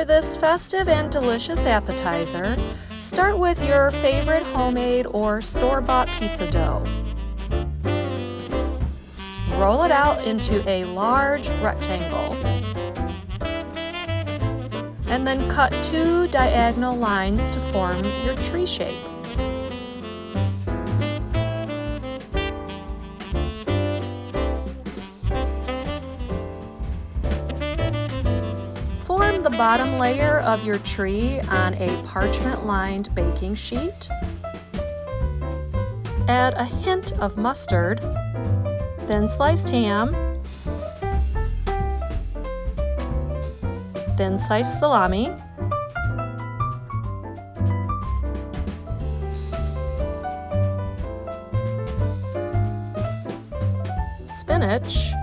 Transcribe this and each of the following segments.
this festive and delicious appetizer, start with your favorite homemade or store-bought pizza dough. Roll it out into a large rectangle, and then cut 2 diagonal lines to form your tree shape. Form the bottom layer of your tree on a parchment-lined baking sheet. Add a hint of mustard, thin sliced ham, thin sliced salami, spinach,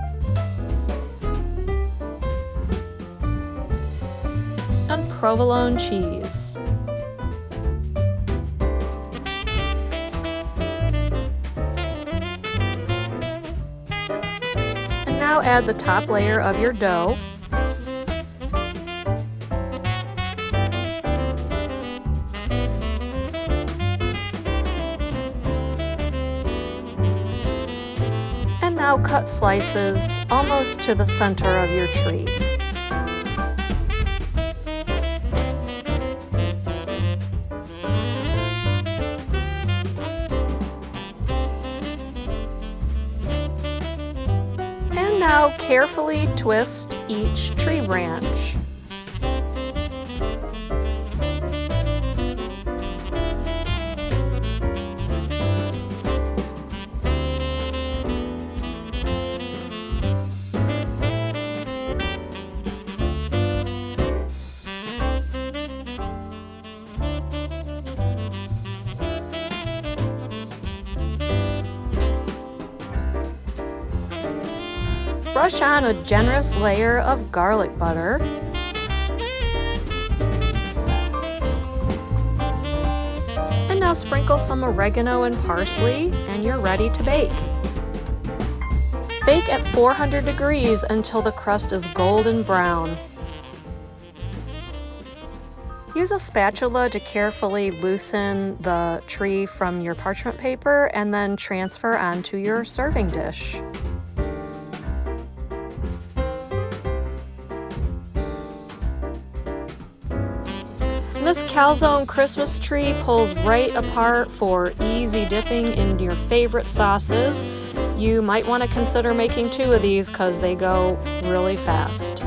and provolone cheese. And now add the top layer of your dough. And now cut slices almost to the center of your tree. And now carefully twist each tree branch. Brush on a generous layer of garlic butter. And now sprinkle some oregano and parsley, and you're ready to bake. Bake at 400 degrees until the crust is golden brown. Use a spatula to carefully loosen the tree from your parchment paper and then transfer onto your serving dish. This calzone Christmas tree pulls right apart for easy dipping in your favorite sauces. You might want to consider making 2 of these because they go really fast.